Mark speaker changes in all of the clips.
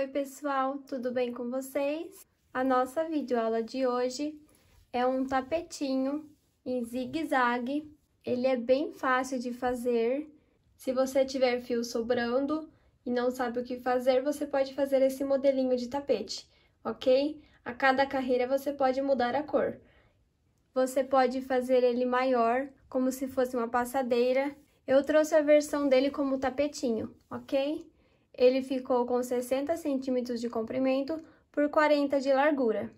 Speaker 1: Oi pessoal, tudo bem com vocês? A nossa videoaula de hoje é um tapetinho em zigue-zague. Ele é bem fácil de fazer. Se você tiver fio sobrando e não sabe o que fazer, você pode fazer esse modelinho de tapete, ok? A cada carreira você pode mudar a cor. Você pode fazer ele maior, como se fosse uma passadeira. Eu trouxe a versão dele como tapetinho, ok? Ele ficou com 60 centímetros de comprimento por 40 de largura.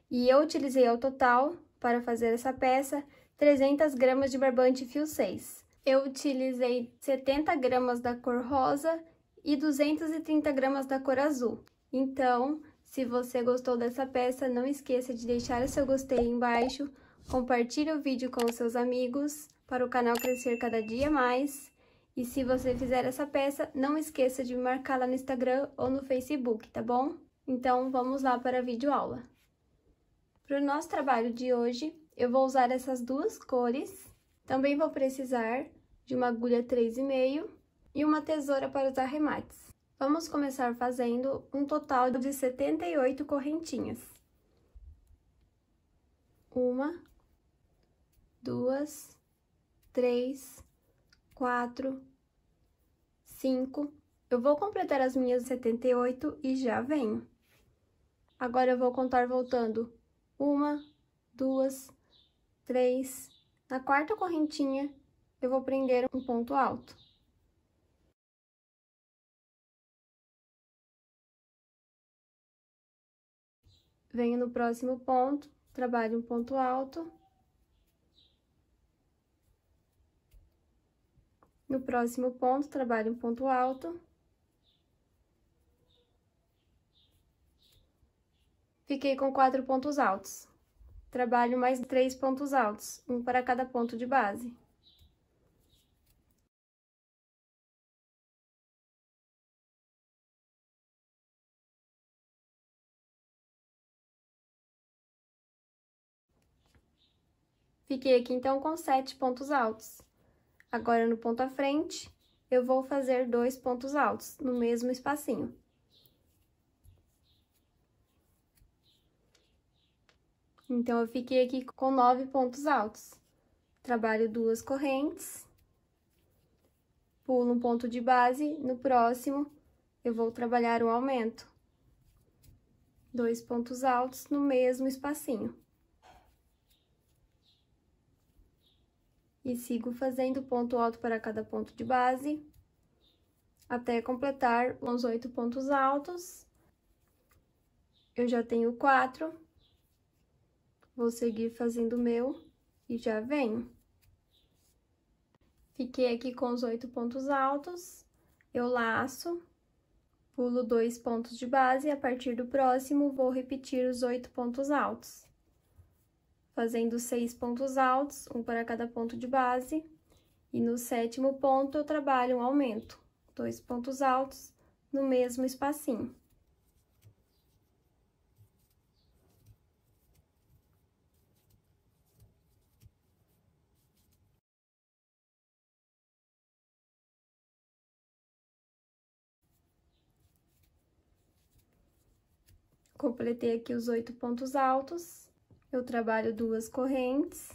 Speaker 1: E eu utilizei ao total, para fazer essa peça, 300 gramas de barbante fio 6. Eu utilizei 70 gramas da cor rosa e 230 gramas da cor azul. Então, se você gostou dessa peça, não esqueça de deixar o seu gostei embaixo, compartilhe o vídeo com os seus amigos, para o canal crescer cada dia mais. E se você fizer essa peça, não esqueça de me marcar lá no Instagram ou no Facebook, tá bom? Então, vamos lá para a videoaula. Para o nosso trabalho de hoje, eu vou usar essas duas cores. Também vou precisar de uma agulha 3,5 e uma tesoura para os arremates. Vamos começar fazendo um total de 78 correntinhas. 1, 2, 3, 4, 5. Eu vou completar as minhas 78 e já venho. Agora eu vou contar voltando 1, 2, 3. Na quarta correntinha, eu vou prender um ponto alto. Venho no próximo ponto, trabalho um ponto alto. No próximo ponto, trabalho um ponto alto. Fiquei com 4 pontos altos. Trabalho mais 3 pontos altos, um para cada ponto de base. Fiquei aqui, então, com 7 pontos altos. Agora, no ponto à frente, eu vou fazer 2 pontos altos, no mesmo espacinho. Então, eu fiquei aqui com 9 pontos altos. Trabalho 2 correntes, pulo um ponto de base, no próximo, eu vou trabalhar um aumento. 2 pontos altos no mesmo espacinho. E sigo fazendo ponto alto para cada ponto de base, até completar os 8 pontos altos. Eu já tenho 4, vou seguir fazendo o meu e já venho. Fiquei aqui com os 8 pontos altos, eu laço, pulo 2 pontos de base e a partir do próximo vou repetir os 8 pontos altos. Fazendo 6 pontos altos, um para cada ponto de base, e no 7º ponto eu trabalho um aumento, 2 pontos altos no mesmo espacinho. Completei aqui os 8 pontos altos, eu trabalho 2 correntes,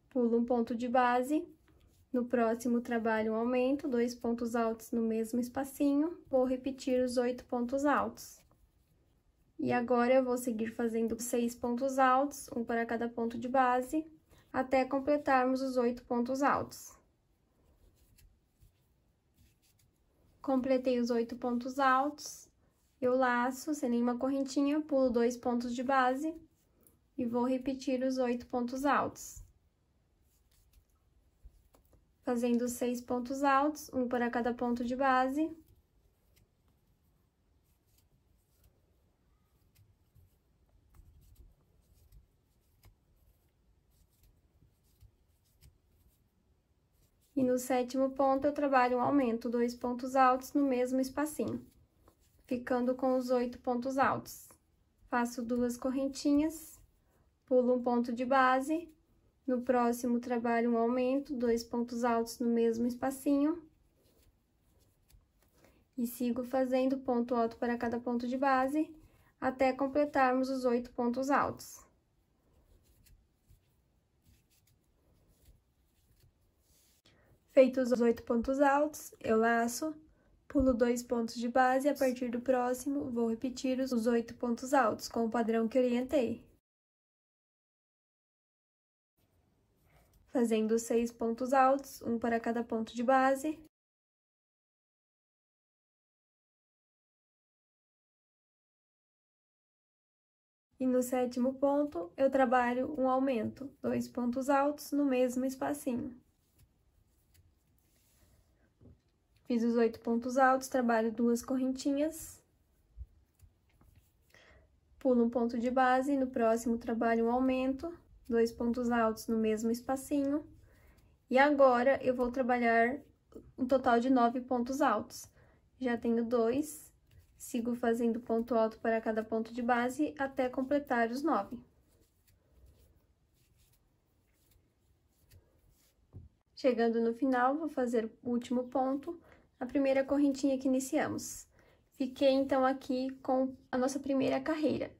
Speaker 1: pulo um ponto de base, no próximo trabalho um aumento, 2 pontos altos no mesmo espacinho, vou repetir os 8 pontos altos. E agora, eu vou seguir fazendo 6 pontos altos, um para cada ponto de base, até completarmos os 8 pontos altos. Completei os 8 pontos altos, eu laço sem nenhuma correntinha, pulo 2 pontos de base e vou repetir os 8 pontos altos. Fazendo 6 pontos altos, um para cada ponto de base. E no 7º ponto, eu trabalho um aumento, 2 pontos altos no mesmo espacinho, ficando com os 8 pontos altos. Faço 2 correntinhas, pulo um ponto de base, no próximo trabalho um aumento, 2 pontos altos no mesmo espacinho. E sigo fazendo ponto alto para cada ponto de base, até completarmos os 8 pontos altos. Feitos os 8 pontos altos, eu laço, pulo 2 pontos de base e a partir do próximo, vou repetir os 8 pontos altos, com o padrão que orientei. Fazendo 6 pontos altos, um para cada ponto de base. E no 7º ponto, eu trabalho um aumento, 2 pontos altos no mesmo espacinho. Fiz os 8 pontos altos, trabalho 2 correntinhas. Pulo um ponto de base, no próximo trabalho um aumento, 2 pontos altos no mesmo espacinho. E agora, eu vou trabalhar um total de 9 pontos altos. Já tenho 2, sigo fazendo ponto alto para cada ponto de base até completar os 9. Chegando no final, vou fazer o último ponto, a primeira correntinha que iniciamos. Fiquei, então, aqui com a nossa primeira carreira.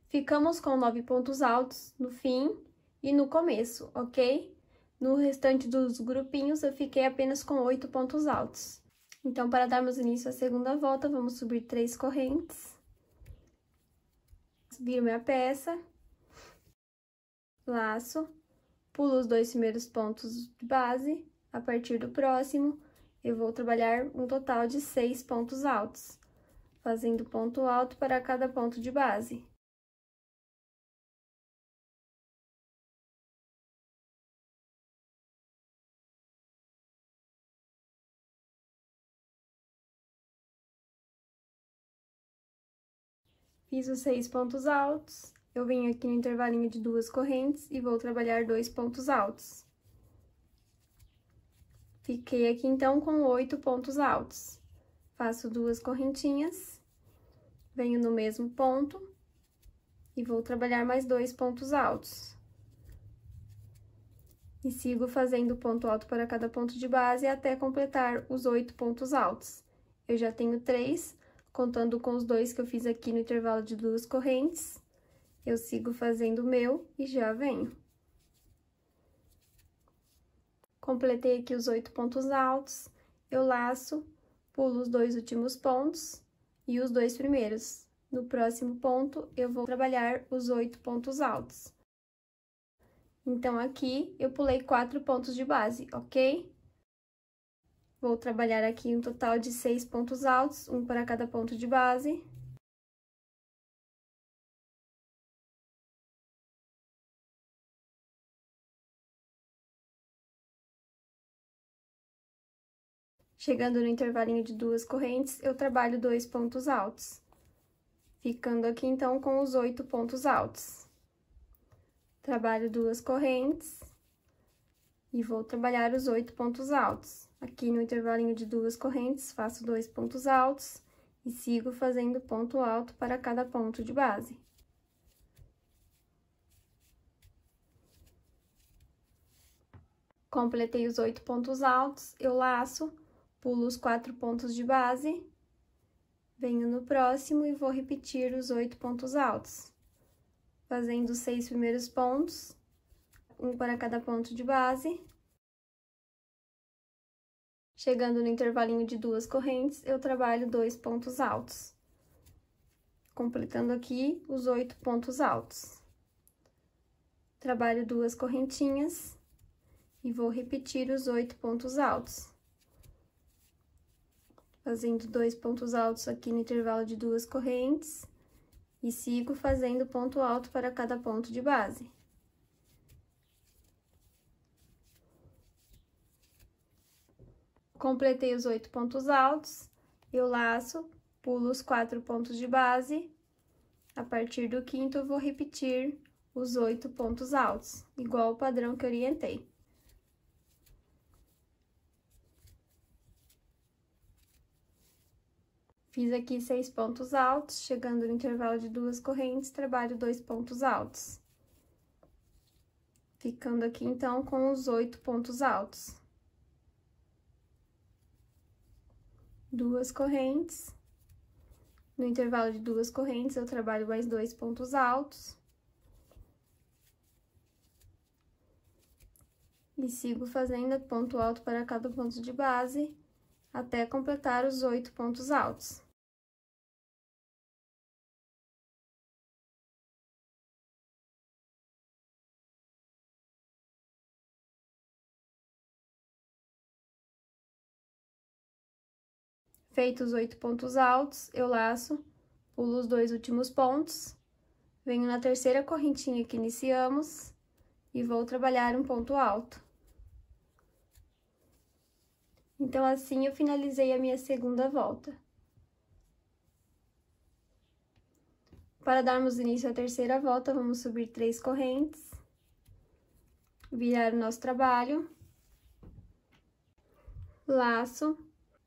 Speaker 1: Ficamos com 9 pontos altos no fim e no começo, ok? No restante dos grupinhos, eu fiquei apenas com 8 pontos altos. Então, para darmos início à segunda volta, vamos subir 3 correntes. Viro minha peça. Laço. Pulo os 2 primeiros pontos de base. A partir do próximo, eu vou trabalhar um total de 6 pontos altos, fazendo ponto alto para cada ponto de base. Fiz os 6 pontos altos, eu venho aqui no intervalinho de 2 correntes e vou trabalhar 2 pontos altos. Fiquei aqui, então, com 8 pontos altos. Faço 2 correntinhas, venho no mesmo ponto e vou trabalhar mais 2 pontos altos. E sigo fazendo ponto alto para cada ponto de base até completar os 8 pontos altos. Eu já tenho 3, contando com os 2 que eu fiz aqui no intervalo de 2 correntes. Eu sigo fazendo o meu e já venho. Completei aqui os 8 pontos altos, eu laço, pulo os 2 últimos pontos e os 2 primeiros. No próximo ponto, eu vou trabalhar os 8 pontos altos. Então, aqui, eu pulei 4 pontos de base, ok? Vou trabalhar aqui um total de 6 pontos altos, um para cada ponto de base. Chegando no intervalinho de 2 correntes, eu trabalho 2 pontos altos. Ficando aqui, então, com os 8 pontos altos. Trabalho 2 correntes e vou trabalhar os 8 pontos altos. Aqui no intervalinho de 2 correntes, faço 2 pontos altos e sigo fazendo ponto alto para cada ponto de base. Completei os 8 pontos altos, eu laço, pulo os 4 pontos de base, venho no próximo e vou repetir os 8 pontos altos, fazendo os 6 primeiros pontos, um para cada ponto de base. Chegando no intervalinho de 2 correntes, eu trabalho 2 pontos altos, completando aqui os 8 pontos altos. Trabalho 2 correntinhas e vou repetir os 8 pontos altos, fazendo 2 pontos altos aqui no intervalo de 2 correntes e sigo fazendo ponto alto para cada ponto de base. Completei os 8 pontos altos, eu laço, pulo os 4 pontos de base, a partir do 5º eu vou repetir os 8 pontos altos, igual o padrão que orientei. Fiz aqui 6 pontos altos, chegando no intervalo de 2 correntes, trabalho 2 pontos altos. Ficando aqui, então, com os 8 pontos altos. 2 correntes. No intervalo de 2 correntes, eu trabalho mais 2 pontos altos. E sigo fazendo ponto alto para cada ponto de base, até completar os 8 pontos altos. Feitos os 8 pontos altos, eu laço, pulo os 2 últimos pontos, venho na terceira correntinha que iniciamos e vou trabalhar um ponto alto. Então, assim, eu finalizei a minha segunda volta. Para darmos início à terceira volta, vamos subir 3 correntes, virar o nosso trabalho, laço,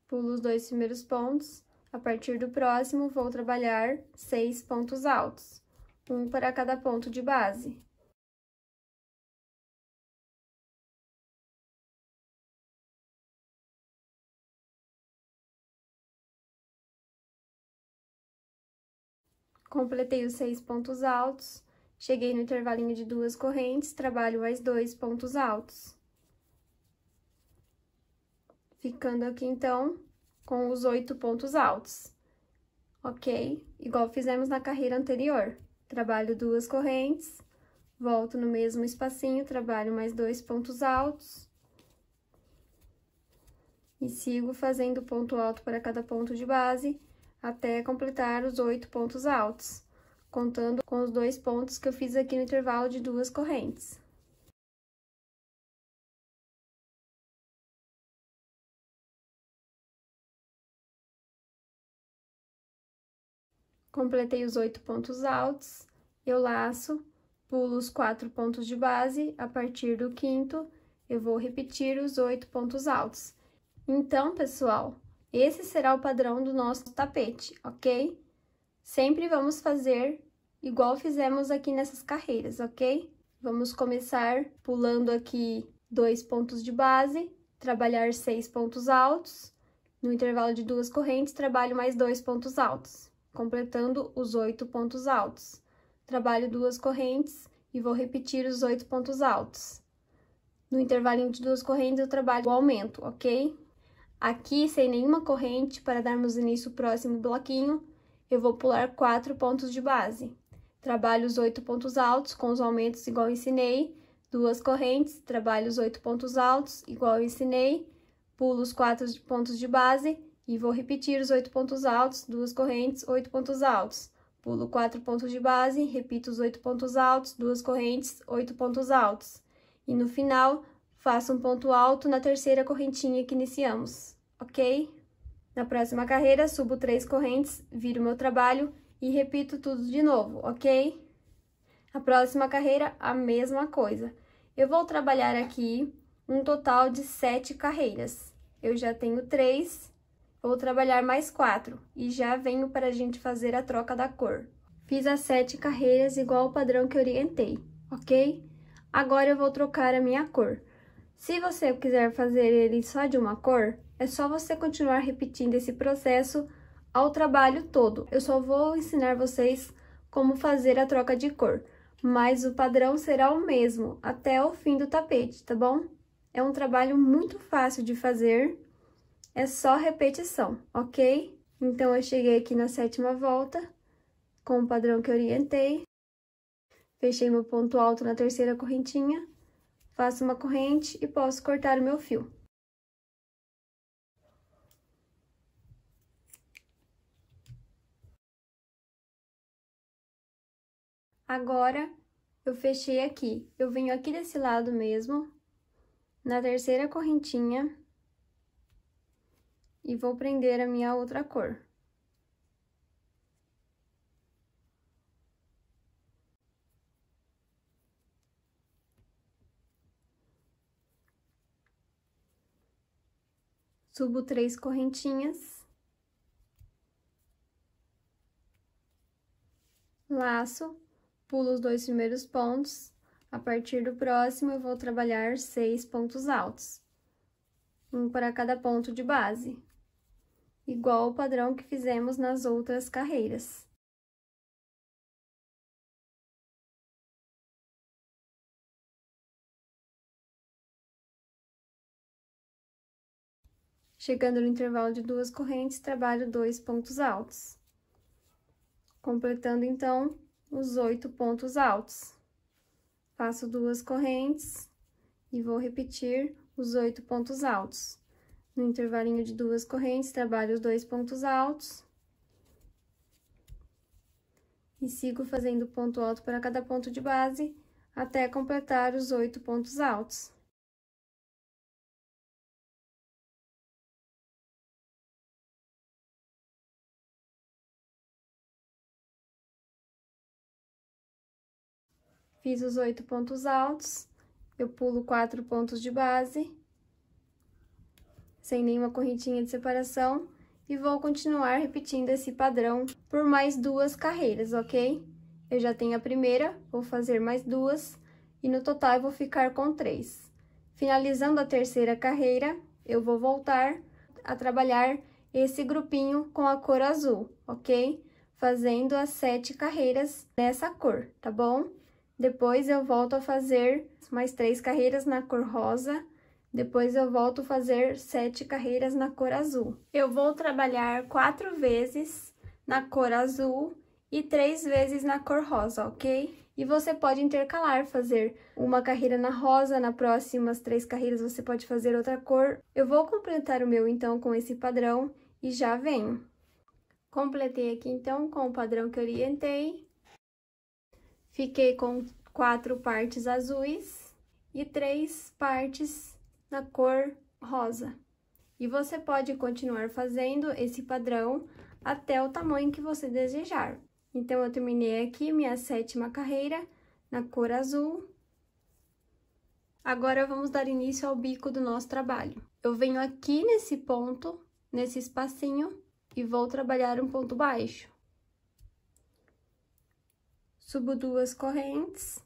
Speaker 1: pulo os 2 primeiros pontos, a partir do próximo vou trabalhar 6 pontos altos, um para cada ponto de base. Completei os 6 pontos altos, cheguei no intervalinho de 2 correntes, trabalho mais 2 pontos altos. Ficando aqui, então, com os 8 pontos altos, ok? Igual fizemos na carreira anterior. Trabalho 2 correntes, volto no mesmo espacinho, trabalho mais 2 pontos altos. E sigo fazendo ponto alto para cada ponto de base, até completar os 8 pontos altos, contando com os 2 pontos que eu fiz aqui no intervalo de 2 correntes. Completei os 8 pontos altos, eu laço, pulo os 4 pontos de base, a partir do quinto, eu vou repetir os 8 pontos altos. Então, pessoal, esse será o padrão do nosso tapete, ok? Sempre vamos fazer igual fizemos aqui nessas carreiras, ok? Vamos começar pulando aqui 2 pontos de base, trabalhar 6 pontos altos, no intervalo de 2 correntes, trabalho mais 2 pontos altos, completando os 8 pontos altos. Trabalho 2 correntes e vou repetir os 8 pontos altos. No intervalinho de 2 correntes, eu trabalho o aumento, ok? Aqui, sem nenhuma corrente, para darmos início ao próximo bloquinho, eu vou pular 4 pontos de base. Trabalho os 8 pontos altos com os aumentos igual eu ensinei, 2 correntes, trabalho os 8 pontos altos igual eu ensinei, pulo os 4 pontos de base e vou repetir os 8 pontos altos, 2 correntes, 8 pontos altos. Pulo 4 pontos de base, repito os 8 pontos altos, 2 correntes, 8 pontos altos. E no final, faço um ponto alto na terceira correntinha que iniciamos, ok? Na próxima carreira, subo 3 correntes, viro meu trabalho e repito tudo de novo, ok? Na próxima carreira, a mesma coisa. Eu vou trabalhar aqui um total de 7 carreiras. Eu já tenho 3, vou trabalhar mais 4 e já venho para a gente fazer a troca da cor. Fiz as 7 carreiras igual ao padrão que orientei, ok? Agora eu vou trocar a minha cor. Se você quiser fazer ele só de uma cor, é só você continuar repetindo esse processo ao trabalho todo. Eu só vou ensinar vocês como fazer a troca de cor, mas o padrão será o mesmo até o fim do tapete, tá bom? É um trabalho muito fácil de fazer, é só repetição, ok? Então, eu cheguei aqui na 7ª volta, com o padrão que eu orientei, fechei meu ponto alto na terceira correntinha, faço uma corrente e posso cortar o meu fio. Agora, eu fechei aqui. Eu venho aqui desse lado mesmo, na terceira correntinha, e vou prender a minha outra cor. Subo 3 correntinhas, laço, pulo os 2 primeiros pontos, a partir do próximo eu vou trabalhar 6 pontos altos, um para cada ponto de base. igual ao padrão que fizemos nas outras carreiras. Chegando no intervalo de 2 correntes, trabalho 2 pontos altos. Completando, então, os 8 pontos altos. Faço 2 correntes e vou repetir os 8 pontos altos. No intervalinho de 2 correntes, trabalho os 2 pontos altos. E sigo fazendo ponto alto para cada ponto de base, até completar os 8 pontos altos. Fiz os 8 pontos altos, eu pulo 4 pontos de base, sem nenhuma correntinha de separação, e vou continuar repetindo esse padrão por mais 2 carreiras, ok? Eu já tenho a primeira, vou fazer mais 2, e no total eu vou ficar com 3. Finalizando a terceira carreira, eu vou voltar a trabalhar esse grupinho com a cor azul, ok? Fazendo as 7 carreiras nessa cor, tá bom? Depois eu volto a fazer mais 3 carreiras na cor rosa, depois eu volto a fazer 7 carreiras na cor azul. Eu vou trabalhar 4 vezes na cor azul e 3 vezes na cor rosa, ok? E você pode intercalar, fazer uma carreira na rosa, na próximas 3 carreiras você pode fazer outra cor. Eu vou completar o meu, então, com esse padrão e já venho. Completei aqui, então, com o padrão que eu orientei. Fiquei com 4 partes azuis e 3 partes na cor rosa. E você pode continuar fazendo esse padrão até o tamanho que você desejar. Então, eu terminei aqui minha 7ª carreira na cor azul. Agora, vamos dar início ao bico do nosso trabalho. Eu venho aqui nesse ponto, nesse espacinho, e vou trabalhar um ponto baixo. Subo 2 correntes,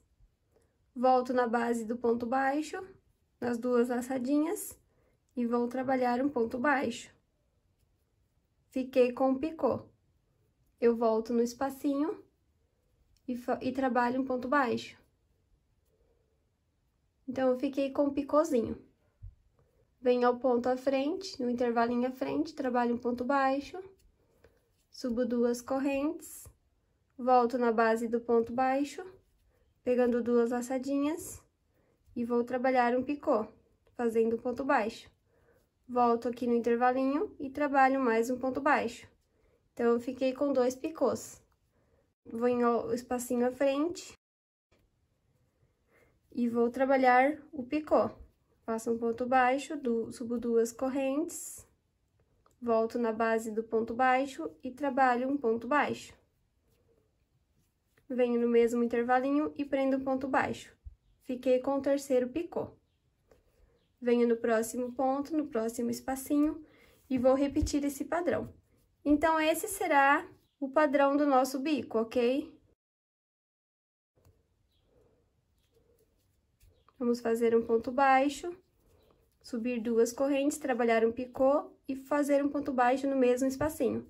Speaker 1: volto na base do ponto baixo, nas 2 laçadinhas, e vou trabalhar um ponto baixo. Fiquei com um picô. Eu volto no espacinho e trabalho um ponto baixo. Então, eu fiquei com um picôzinho. Venho ao ponto à frente, no intervalinho à frente, trabalho um ponto baixo, subo 2 correntes, volto na base do ponto baixo, pegando 2 laçadinhas, e vou trabalhar um picô, fazendo um ponto baixo. Volto aqui no intervalinho e trabalho mais um ponto baixo. Então, eu fiquei com 2 picôs. Vou em o espacinho à frente e vou trabalhar o picô. Faço um ponto baixo, subo 2 correntes, volto na base do ponto baixo e trabalho um ponto baixo. Venho no mesmo intervalinho e prendo um ponto baixo. Fiquei com o terceiro picô. Venho no próximo ponto, no próximo espacinho, e vou repetir esse padrão. Então, esse será o padrão do nosso bico, ok? Vamos fazer um ponto baixo, subir 2 correntes, trabalhar um picô e fazer um ponto baixo no mesmo espacinho.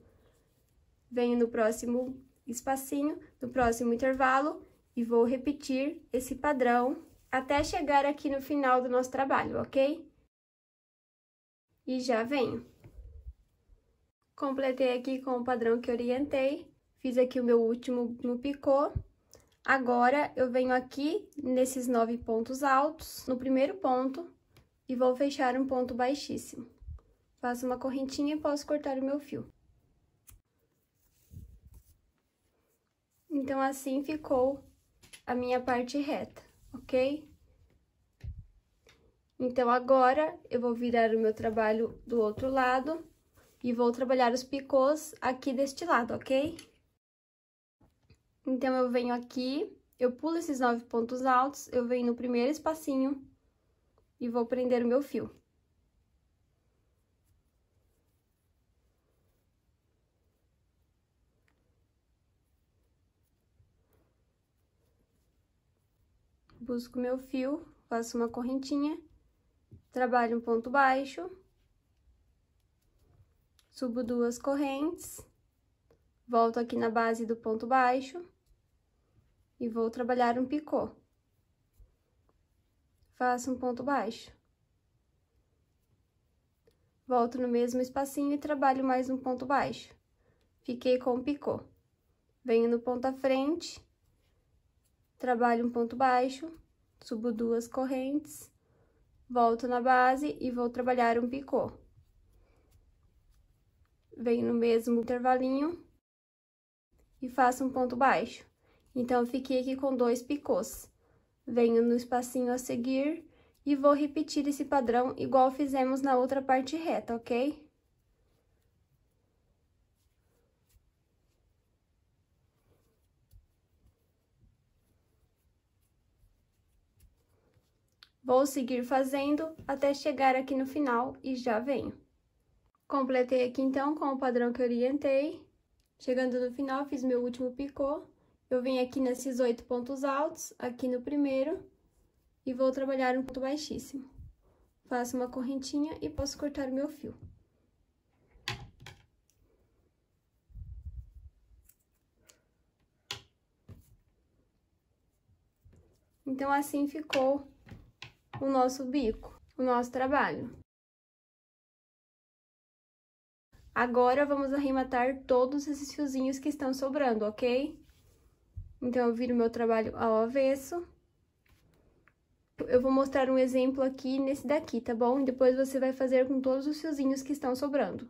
Speaker 1: Venho no próximo espacinho, no próximo intervalo, e vou repetir esse padrão até chegar aqui no final do nosso trabalho, ok? E já venho. Completei aqui com o padrão que orientei, fiz aqui o meu último no picô. Agora, eu venho aqui nesses 9 pontos altos, no primeiro ponto, e vou fechar um ponto baixíssimo. Faço uma correntinha e posso cortar o meu fio. Então, assim ficou a minha parte reta, ok? Então, agora, eu vou virar o meu trabalho do outro lado e vou trabalhar os picôs aqui deste lado, ok? Então, eu venho aqui, eu pulo esses 9 pontos altos, eu venho no primeiro espacinho e vou prender o meu fio. Busco meu fio, faço uma correntinha, trabalho um ponto baixo, subo 2 correntes, volto aqui na base do ponto baixo e vou trabalhar um picô. Faço um ponto baixo. Volto no mesmo espacinho e trabalho mais um ponto baixo. Fiquei com o picô. Venho no ponto à frente, trabalho um ponto baixo, subo 2 correntes, volto na base e vou trabalhar um picô. Venho no mesmo intervalinho e faço um ponto baixo. Então, eu fiquei aqui com 2 picôs. Venho no espacinho a seguir e vou repetir esse padrão igual fizemos na outra parte reta, ok? Vou seguir fazendo até chegar aqui no final e já venho. Completei aqui, então, com o padrão que eu orientei. Chegando no final, fiz meu último picô. Eu venho aqui nesses 8 pontos altos, aqui no primeiro, e vou trabalhar um ponto baixíssimo. Faço uma correntinha e posso cortar o meu fio. Então, assim ficou o nosso bico, o nosso trabalho. Agora, vamos arrematar todos esses fiozinhos que estão sobrando, ok? Então, eu viro meu trabalho ao avesso. Eu vou mostrar um exemplo aqui nesse daqui, tá bom? E depois você vai fazer com todos os fiozinhos que estão sobrando.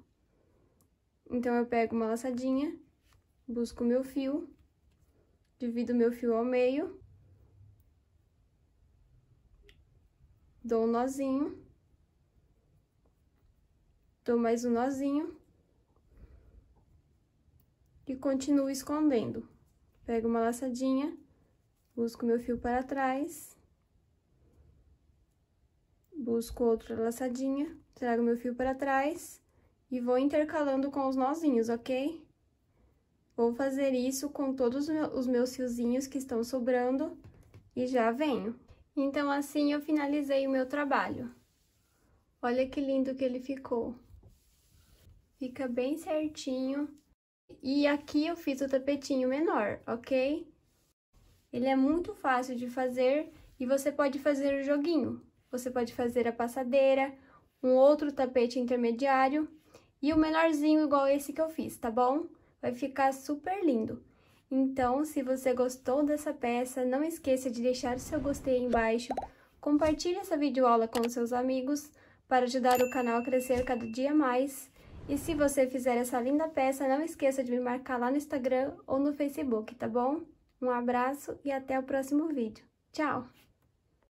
Speaker 1: Então, eu pego uma laçadinha, busco o meu fio, divido meu fio ao meio, dou um nozinho, dou mais um nozinho e continuo escondendo. Pego uma laçadinha, busco meu fio para trás, busco outra laçadinha, trago meu fio para trás e vou intercalando com os nozinhos, ok? Vou fazer isso com todos os meus fiozinhos que estão sobrando e já venho. Então, assim eu finalizei o meu trabalho. Olha que lindo que ele ficou. Fica bem certinho. E aqui eu fiz o tapetinho menor, ok? Ele é muito fácil de fazer e você pode fazer o joguinho. Você pode fazer a passadeira, um outro tapete intermediário e o menorzinho igual esse que eu fiz, tá bom? Vai ficar super lindo. Então, se você gostou dessa peça, não esqueça de deixar o seu gostei aí embaixo. Compartilhe essa videoaula com seus amigos para ajudar o canal a crescer cada dia mais. E se você fizer essa linda peça, não esqueça de me marcar lá no Instagram ou no Facebook, tá bom? Um abraço e até o próximo vídeo. Tchau!